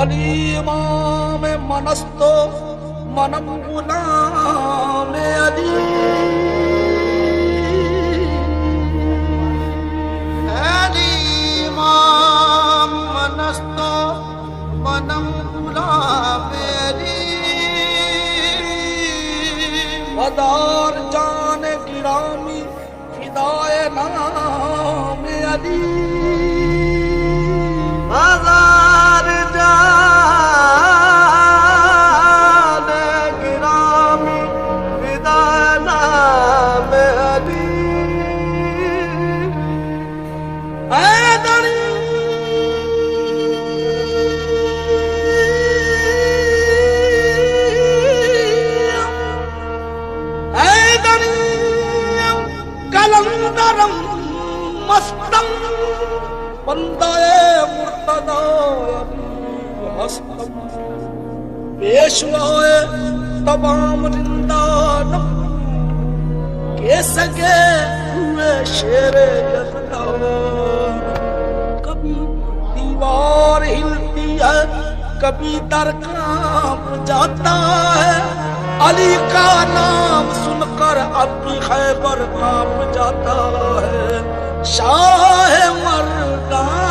علی امام منستو منم غلام علی علی امام منستو منم غلام علی ودار جان گرامی فدائے نام علی ہزار جان گرامی فدا نام علی حیدری حیدری کلندرم مستم بندہ مرتضی ہستم پیشوائے تمام رندانم کے سگے ہوئے شیر یزدان کبھی دیوار ہلتی ہے کبھی در کانپ جاتا ہے علی کا نام سن کر اب بھی خیبر کانپ جاتا ہے شاہ مردان